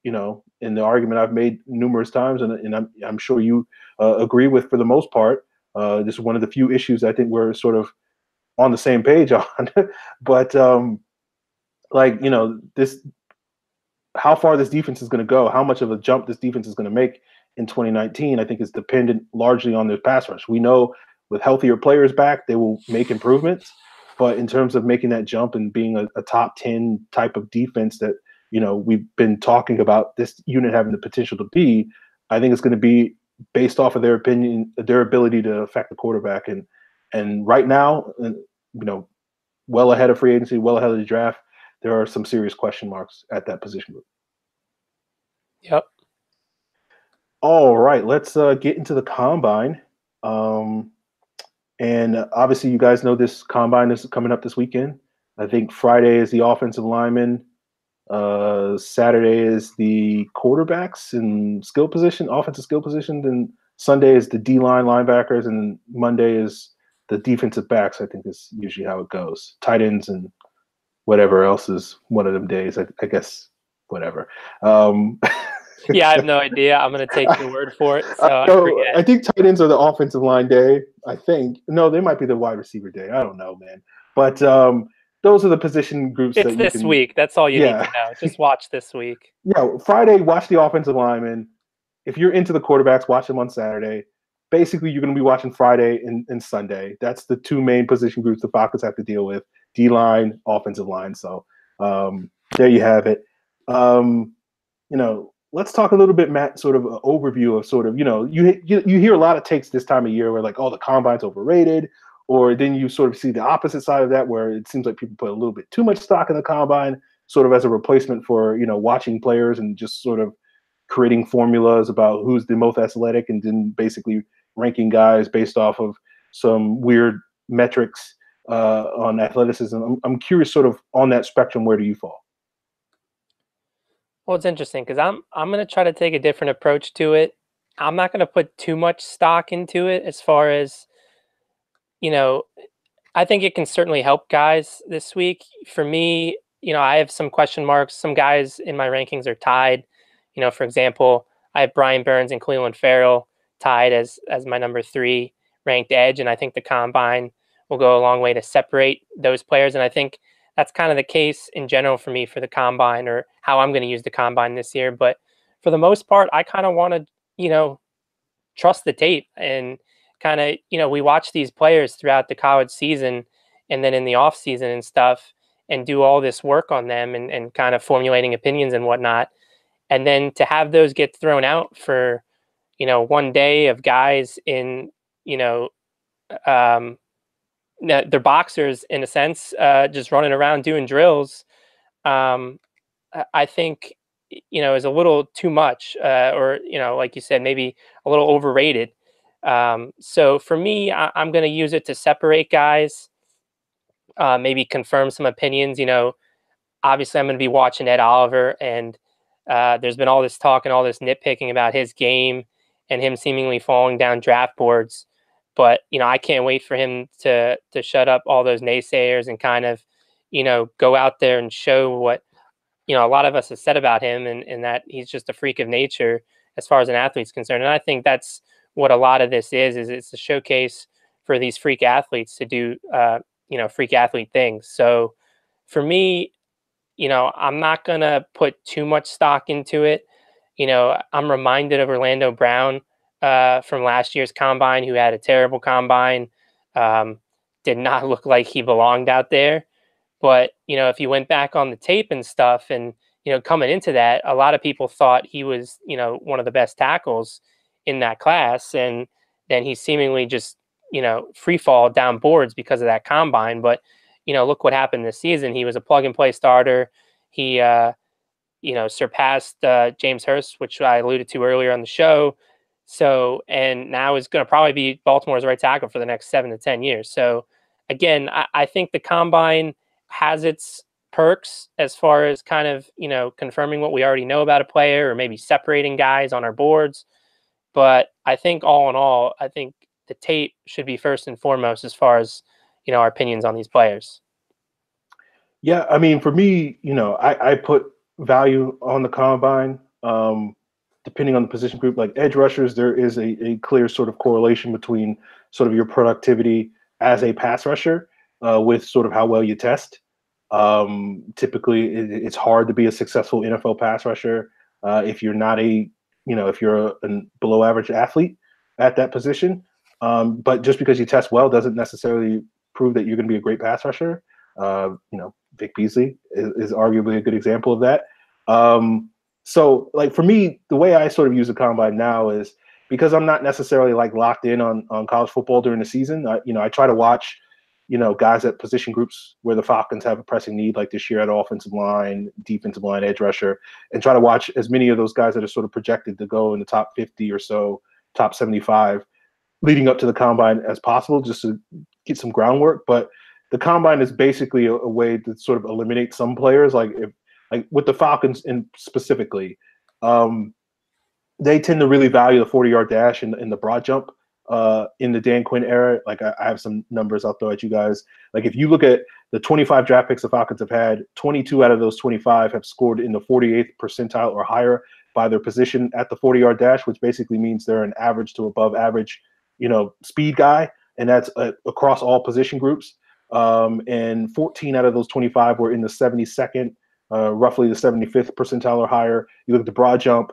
in the argument I've made numerous times, and I'm sure you agree with for the most part. This is one of the few issues I think we're sort of on the same page on. But this, how far this defense is going to go, how much of a jump this defense is going to make in 2019, I think is dependent largely on their pass rush. We know with healthier players back, they will make improvements. But in terms of making that jump and being a top 10 type of defense that, we've been talking about this unit having the potential to be, I think it's going to be based off of their ability to affect the quarterback. And right now, well ahead of free agency, well ahead of the draft, there are some serious question marks at that position group. Yep. All right, let's get into the combine. And obviously, you guys know this combine is coming up this weekend. I think Friday is the offensive linemen. Saturday is the quarterbacks and offensive skill positions. And Sunday is the D-line linebackers. And Monday is the defensive backs, I think is usually how it goes. Tight ends and whatever else is one of them days. I guess, whatever. Yeah, I have no idea. I'm going to take your word for it. So I think tight ends are the offensive line day, I think. No, they might be the wide receiver day. I don't know, man. But those are the position groups it's this week. That's all you need to know. Just watch this week. Yeah, Friday, watch the offensive linemen. If you're into the quarterbacks, watch them on Saturday. Basically, you're going to be watching Friday and Sunday. That's the two main position groups the Falcons have to deal with: D-line, offensive line. So there you have it. Let's talk a little bit, Matt, sort of an overview of sort of, you hear a lot of takes this time of year where like, oh, the combine's overrated, or then you sort of see the opposite side of that where it seems like people put a little bit too much stock in the combine, sort of as a replacement for, watching players and just sort of creating formulas about who's the most athletic and then basically ranking guys based off of some weird metrics. on athleticism. I'm curious, sort of on that spectrum, where do you fall? Well, it's interesting because I'm gonna try to take a different approach to it. I'm not gonna put too much stock into it as far as, you know, I think it can certainly help guys this week. For me, I have some question marks. Some guys in my rankings are tied. For example, I have Brian Burns and Cleveland Farrell tied as my number 3 ranked edge, and I think the combine will go a long way to separate those players. And I think that's kind of the case in general for me for the combine, or how I'm going to use the combine this year. But for the most part, I kind of want to, trust the tape and kind of, we watch these players throughout the college season and then in the off season and stuff, and do all this work on them, and kind of formulating opinions and whatnot. And then to have those get thrown out for, one day of guys in, you know, um, they're boxers in a sense, just running around doing drills. Um, I think, is a little too much, or, like you said, maybe a little overrated. So for me, I'm going to use it to separate guys, maybe confirm some opinions. Obviously, I'm going to be watching Ed Oliver, and there's been all this talk and all this nitpicking about his game and him seemingly falling down draft boards. But I can't wait for him to shut up all those naysayers and kind of, go out there and show what a lot of us have said about him, and that he's just a freak of nature as far as an athlete's concerned. And I think that's what a lot of this is it's a showcase for these freak athletes to do, freak athlete things. So for me, I'm not going to put too much stock into it. I'm reminded of Orlando Brown from last year's combine, who had a terrible combine, um, did not look like he belonged out there. But, if you went back on the tape and stuff, and, coming into that, a lot of people thought he was, one of the best tackles in that class. And then he seemingly just, free fall down boards because of that combine. But, look what happened this season. He was a plug and play starter. He, surpassed James Hurst, which I alluded to earlier on the show. So, and now is going to probably be Baltimore's right tackle for the next 7 to 10 years. So, again, I think the combine has its perks as far as kind of, confirming what we already know about a player, or maybe separating guys on our boards. But I think all in all, I think the tape should be first and foremost as far as, our opinions on these players. Yeah, I mean, for me, I put value on the combine. Depending on the position group, like edge rushers, there is a clear sort of correlation between sort of your productivity as a pass rusher with sort of how well you test. Typically, it's hard to be a successful NFL pass rusher if you're not if you're a below average athlete at that position. But just because you test well doesn't necessarily prove that you're going to be a great pass rusher. Vic Beasley is arguably a good example of that. So, like, for me, the way I sort of use the combine now is because I'm not necessarily like locked in on college football during the season. I try to watch, guys at position groups where the Falcons have a pressing need, like this year at offensive line, defensive line, edge rusher, and try to watch as many of those guys that are sort of projected to go in the top 50 or so, top 75, leading up to the combine as possible, just to get some groundwork. But the combine is basically a way to sort of eliminate some players, like with the Falcons in specifically, they tend to really value the 40-yard dash and the broad jump in the Dan Quinn era. Like I have some numbers I'll throw at you guys. Like if you look at the 25 draft picks the Falcons have had, 22 out of those 25 have scored in the 48th percentile or higher by their position at the 40-yard dash, which basically means they're an average to above average, speed guy, and that's across all position groups. And 14 out of those 25 were in the 72nd, roughly the 75th percentile or higher. You look at the broad jump,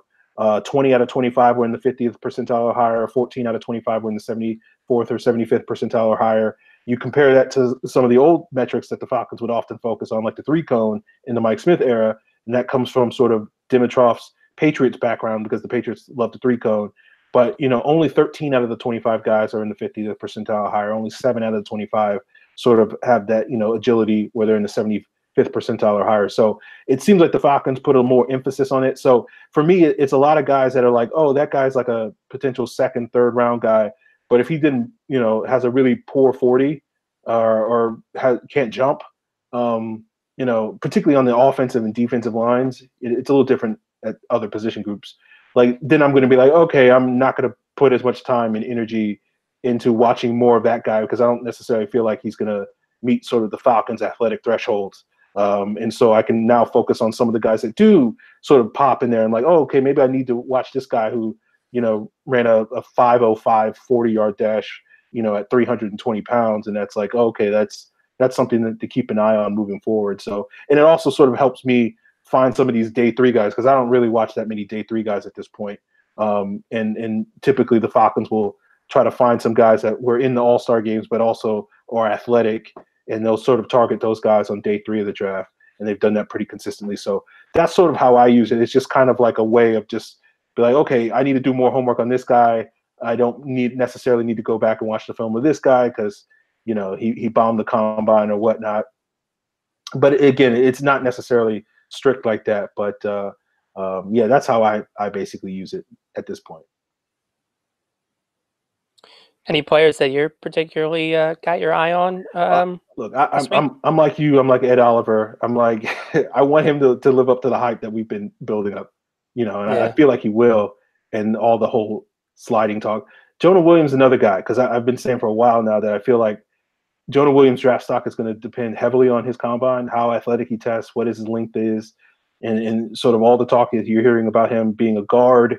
20 out of 25 were in the 50th percentile or higher. 14 out of 25 were in the 74th or 75th percentile or higher. You compare that to some of the old metrics that the Falcons would often focus on, like the 3-cone in the Mike Smith era, and that comes from sort of Dimitrov's Patriots background, because the Patriots love the 3-cone. But, only 13 out of the 25 guys are in the 50th percentile or higher. Only 7 out of the 25 sort of have that, agility where they're in the 75th percentile or higher. So it seems like the Falcons put a more emphasis on it. So for me, it's a lot of guys that are like, oh, that guy's like a potential second, third round guy. But if he didn't, has a really poor 40, can't jump. Particularly on the offensive and defensive lines, it's a little different at other position groups. Like then I'm going to be like, okay, I'm not going to put as much time and energy into watching more of that guy because I don't necessarily feel like he's going to meet sort of the Falcons' athletic thresholds. And so I can now focus on some of the guys that do sort of pop in there and like, oh, okay, maybe I need to watch this guy who, ran a 5:05 40-yard dash, at 320 pounds. And that's like, okay, that's something to keep an eye on moving forward. So, and it also sort of helps me find some of these day three guys because I don't really watch that many day three guys at this point. And typically the Falcons will try to find some guys that were in the All-Star games, but also are athletic, and they'll sort of target those guys on day 3 of the draft. And they've done that pretty consistently. So that's sort of how I use it. It's just kind of like a way of just be like, okay, I need to do more homework on this guy. I don't necessarily need to go back and watch the film of this guy because, he bombed the combine or whatnot. But again, it's not necessarily strict like that. But yeah, that's how I basically use it at this point. Any players that you're particularly got your eye on? Look, I'm like you. I'm like Ed Oliver. I'm like I want him to live up to the hype that we've been building up, and Yeah. I feel like he will. And all the whole sliding talk. Jonah Williams, another guy, because I've been saying for a while now that I feel like Jonah Williams' draft stock is going to depend heavily on his combine, how athletic he tests, what his length is, and sort of all the talk is you're hearing about him being a guard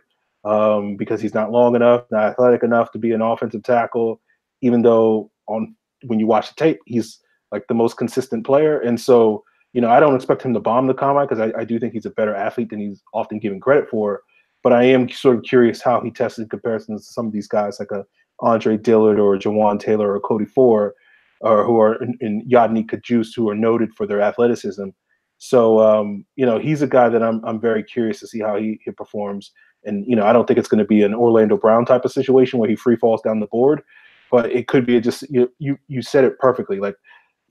because he's not long enough, not athletic enough to be an offensive tackle, even though when you watch the tape, he's like the most consistent player. And so, I don't expect him to bomb the combine because I do think he's a better athlete than he's often given credit for. But I am sort of curious how he tested in comparison to some of these guys like a Andre Dillard or Jawan Taylor or Cody Ford, or who are in Yadni Kajus, who are noted for their athleticism. So, he's a guy that I'm very curious to see how he performs. And, I don't think it's going to be an Orlando Brown type of situation where he free falls down the board, but it could be just, you said it perfectly. Like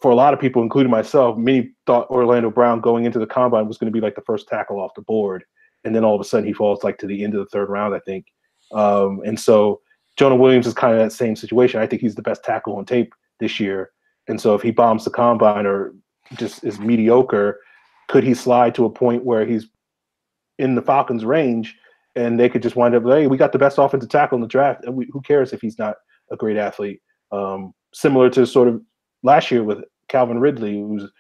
for a lot of people, including myself, many thought Orlando Brown going into the combine was going to be like the first tackle off the board. And then all of a sudden he falls like to the end of the 3rd round, I think. And so Jonah Williams is kind of that same situation. I think he's the best tackle on tape this year. And so if he bombs the combine or just is mediocre, could he slide to a point where he's in the Falcons range and they could just wind up, hey, we got the best offensive tackle in the draft. And who cares if he's not a great athlete? Similar to sort of last year with Calvin Ridley, who's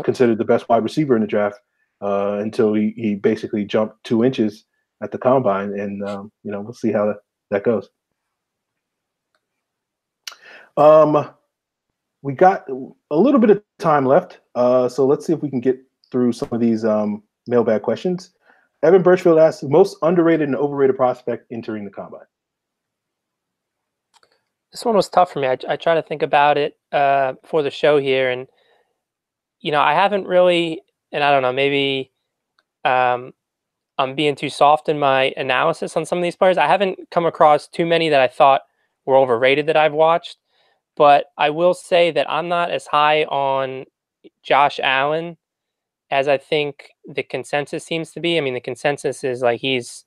considered the best wide receiver in the draft until he basically jumped 2 inches at the combine. And, we'll see how that goes. We got a little bit of time left, so let's see if we can get through some of these mailbag questions. Evan Birchfield asks, most underrated and overrated prospect entering the combine. This one was tough for me. I try to think about it for the show here, and I haven't really, and I don't know, maybe I'm being too soft in my analysis on some of these players. I haven't come across too many that I thought were overrated that I've watched. But I will say that I'm not as high on Josh Allen as I think the consensus seems to be. I mean, the consensus is like he's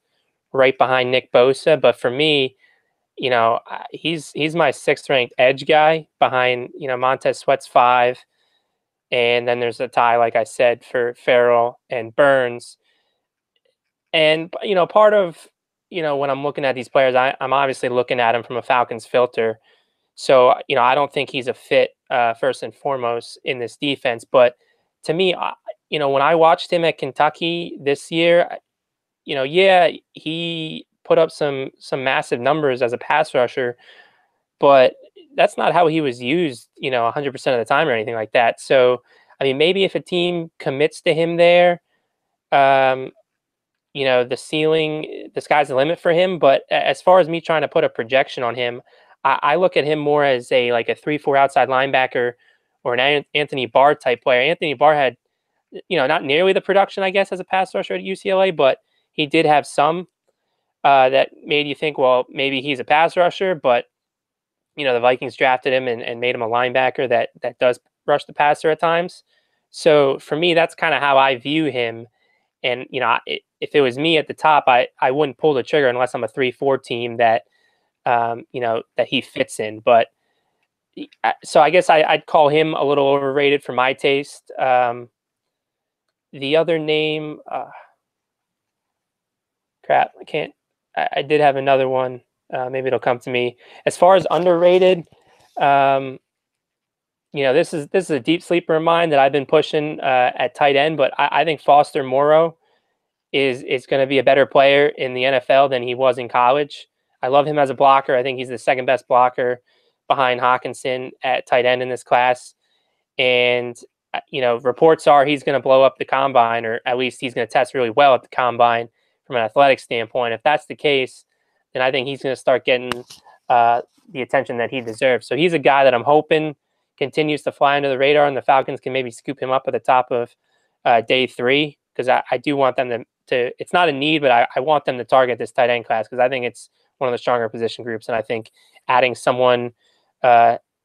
right behind Nick Bosa, but for me, he's my 6th ranked edge guy behind Montez Sweat's 5, and then there's a tie, like I said, for Farrell and Burns. And part of when I'm looking at these players, I'm obviously looking at them from a Falcons filter. So, I don't think he's a fit first and foremost in this defense. But to me, when I watched him at Kentucky this year, he put up some massive numbers as a pass rusher, but that's not how he was used, 100% of the time or anything like that. So, I mean, maybe if a team commits to him there, the ceiling, the sky's the limit for him. But as far as me trying to put a projection on him, I look at him more as a 3-4 outside linebacker or an Anthony Barr type player. Anthony Barr had, not nearly the production, I guess, as a pass rusher at UCLA, but he did have some that made you think, well, maybe he's a pass rusher. But the Vikings drafted him and made him a linebacker that does rush the passer at times. So for me, that's kind of how I view him. And if it was me at the top, I wouldn't pull the trigger unless I'm a 3-4 team that that he fits in. But So I guess I'd call him a little overrated for my taste. The other name, crap, I can't. I did have another one. Maybe it'll come to me. As far as underrated, this is a deep sleeper of mine that I've been pushing at tight end, but I think Foster Moreau is going to be a better player in the NFL than he was in college. I love him as a blocker. I think he's the second best blocker behind Hawkinson at tight end in this class. And, reports are he's going to blow up the combine, or at least he's going to test really well at the combine from an athletic standpoint. If that's the case, then I think he's going to start getting the attention that he deserves. So he's a guy that I'm hoping continues to fly under the radar, and the Falcons can maybe scoop him up at the top of day 3, because I do want them to it's not a need, but I want them to target this tight end class because I think it's one of the stronger position groups. And I think adding someone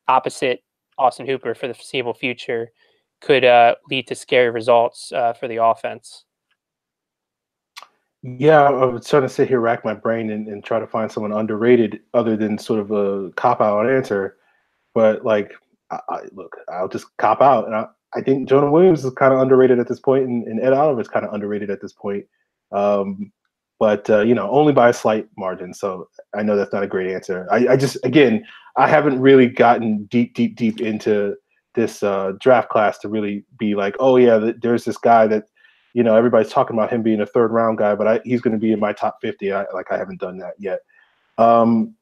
opposite Austin Hooper for the foreseeable future could lead to scary results for the offense. Yeah, I was trying to sit here, rack my brain, and try to find someone underrated other than sort of a cop-out answer. But, like, look, I'll just cop out. And I think Jonah Williams is kind of underrated at this point, and Ed Oliver is kind of underrated at this point. But only by a slight margin. So I know that's not a great answer. I just, again, I haven't really gotten deep into this draft class to really be like, oh, yeah, there's this guy that, everybody's talking about him being a third-round guy, but he's going to be in my top 50. I haven't done that yet.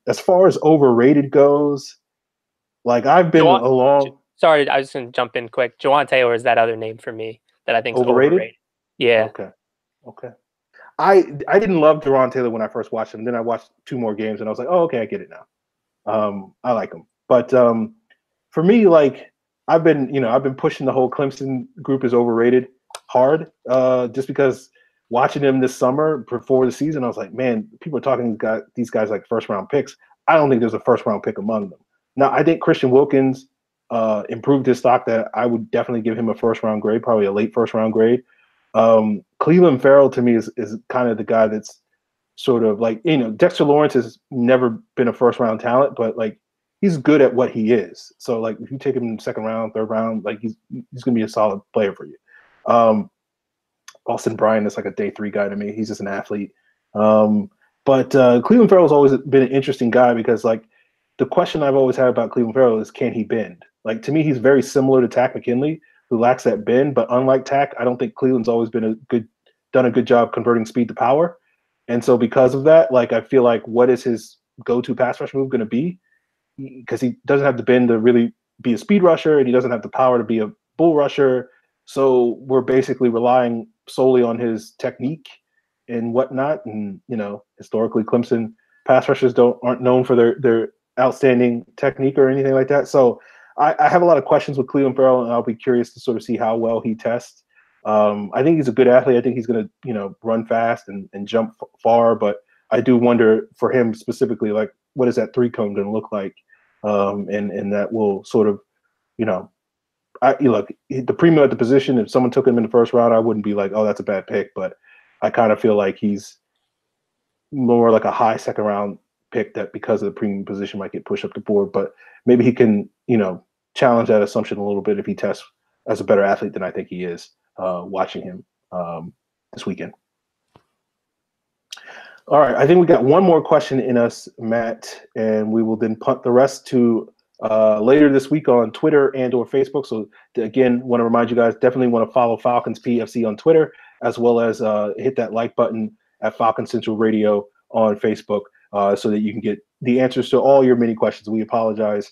As far as overrated goes, like, I've been along. Sorry, I was going to jump in quick. Jawan Taylor is that other name for me that I think is overrated. Yeah. Okay. I didn't love Jawan Taylor when I first watched him. Then I watched 2 more games and I was like, oh, okay, I get it now. I like him. But for me, like, I've been pushing the whole Clemson group is overrated hard, just because watching them this summer before the season, I was like, man, people are talking these guys like first-round picks. I don't think there's a first-round pick among them. Now, I think Christian Wilkins improved his stock that I would definitely give him a first-round grade, probably a late first-round grade. Cleveland Farrell to me is kind of the guy that's sort of like, Dexter Lawrence has never been a first-round talent, but, like, he's good at what he is. So, like, if you take him in the second round, third round, like, he's going to be a solid player for you. Austin Bryant is like a day 3 guy to me. He's just an athlete. But Cleveland Farrell's always been an interesting guy because, like, the question I've always had about Cleveland Farrell is, can he bend? Like, to me, he's very similar to Takk McKinley, who lacks that bend. But unlike Takk, I don't think Cleveland's always been done a good job converting speed to power. And so because of that, like, I feel like, what is his go-to pass rush move going to be? Because he doesn't have the bend to really be a speed rusher, and he doesn't have the power to be a bull rusher. So we're basically relying solely on his technique and whatnot. And, historically, Clemson pass rushers aren't known for their outstanding technique or anything like that. So I have a lot of questions with Cleveland Farrell, and I'll be curious to sort of see how well he tests. I think he's a good athlete. I think he's going to, run fast and jump far. But I do wonder for him specifically, like, what is that 3-cone going to look like? And that will sort of, look, the premium at the position, if someone took him in the first round, I wouldn't be like, oh, that's a bad pick. But I kind of feel like he's more like a high second round pick that, because of the premium position, might get pushed up the board. But maybe he can, challenge that assumption a little bit if he tests as a better athlete than I think he is, watching him this weekend. All right, I think we got one more question in us, Matt, and we will then punt the rest to later this week on Twitter and or Facebook. So again, want to remind you guys, definitely want to follow Falcons PFC on Twitter, as well as hit that like button at Falcon Central Radio on Facebook, so that you can get the answers to all your many questions. We apologize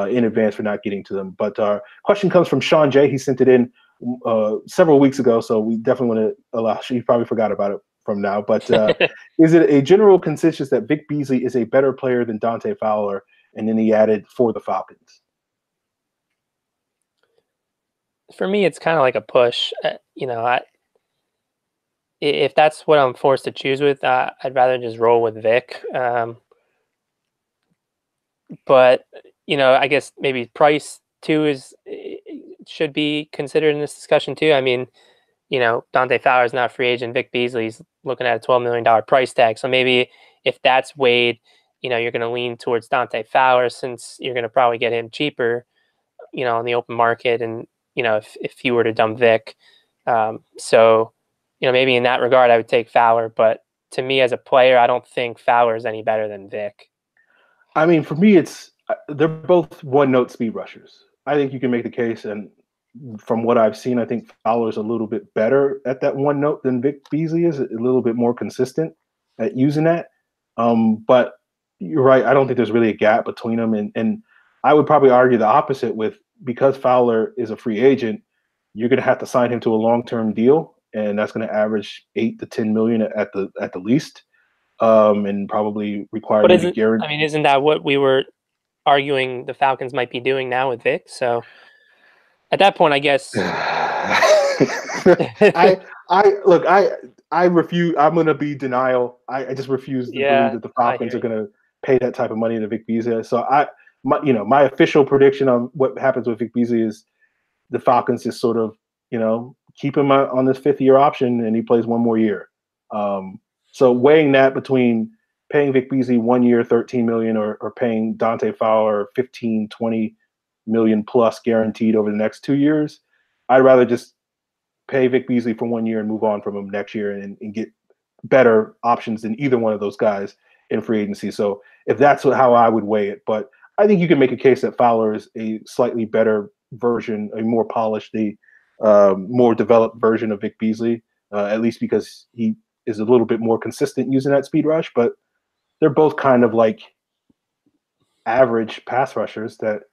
in advance for not getting to them. But our question comes from Sean J. He sent it in several weeks ago, so we definitely want to allow. He probably forgot about it from now. But is it a general consensus that Vic Beasley is a better player than Dante Fowler? And then he added, for the Falcons. For me, it's kind of like a push. If that's what I'm forced to choose with, I'd rather just roll with Vic. But I guess maybe price too should be considered in this discussion too. I mean, Dante Fowler is not a free agent. Vic Beasley's looking at a $12 million price tag. So maybe if that's weighed, you're going to lean towards Dante Fowler since you're going to probably get him cheaper, on the open market. And, if you were to dump Vic. So, maybe in that regard, I would take Fowler. But to me as a player, I don't think Fowler is any better than Vic. I mean, for me, they're both one-note speed rushers. I think you can make the case, and from what I've seen, I think Fowler's a little bit better at that one note than Vic Beasley is, a little bit more consistent at using that. But you're right. I don't think there's really a gap between them. And I would probably argue the opposite because Fowler is a free agent, you're going to have to sign him to a long-term deal, and that's going to average 8 to 10 million at the least, and probably require But maybe guarantee. isn't that what we were arguing the Falcons might be doing now with Vic? So at that point, I guess. I refuse. I'm going to be denial. I just refuse to believe that the Falcons are going to pay that type of money to Vic Beasley. So my official prediction on what happens with Vic Beasley is the Falcons just sort of, keep him on this 5th-year option and he plays one more year. So weighing that between paying Vic Beasley 1 year, 13 million, or paying Dante Fowler 15, 20 million plus guaranteed over the next 2 years, I'd rather just pay Vic Beasley for 1 year and move on from him next year and get better options than either one of those guys in free agency. So if that's how I would weigh it, but I think you can make a case that Fowler is a slightly better version, a more polished, more developed version of Vic Beasley, at least because he is a little bit more consistent using that speed rush, but they're both kind of like average pass rushers that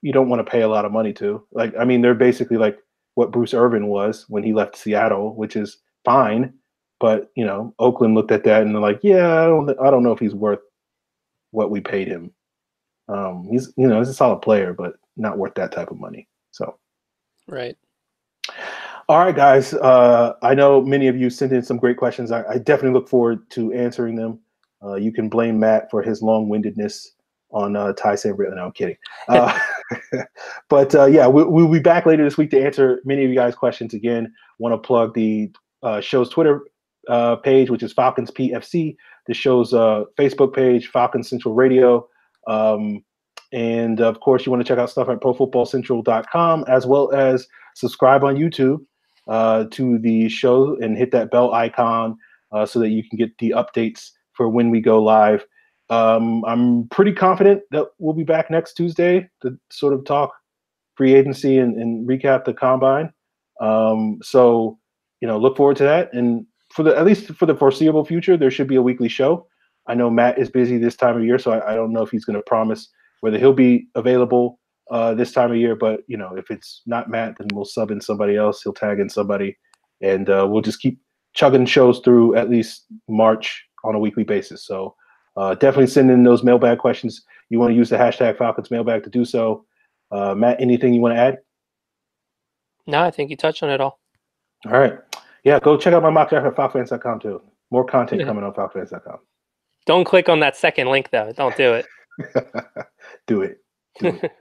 you don't want to pay a lot of money to. They're basically like what Bruce Irvin was when he left Seattle, which is fine. But, Oakland looked at that and they're like, yeah, I don't know if he's worth what we paid him. He's a solid player, but not worth that type of money. So. Right. All right, guys. I know many of you sent in some great questions. I definitely look forward to answering them. You can blame Matt for his long-windedness on Ty Sambritt. No, I'm kidding. But we'll be back later this week to answer many of you guys' questions again. Want to plug the show's Twitter page, which is Falcons PFC. The show's Facebook page, Falcons Central Radio. And of course, you want to check out stuff at ProFootballCentral.com, as well as subscribe on YouTube to the show and hit that bell icon so that you can get the updates for when we go live. I'm pretty confident that we'll be back next Tuesday to sort of talk free agency and recap the combine. So, look forward to that. And at least for the foreseeable future, there should be a weekly show. I know Matt is busy this time of year, so I don't know if he's going to promise whether he'll be available this time of year. But, if it's not Matt, then we'll sub in somebody else. He'll tag in somebody, and we'll just keep chugging shows through at least March on a weekly basis. So definitely send in those mailbag questions. You want to use the hashtag Falcons mailbag to do so. Matt, anything you want to add? No, I think you touched on it all. All right. Yeah, go check out my mock draft at FalcFans.com too. More content coming on FalcFans.com. Don't click on that second link, though. Don't do it. Do it.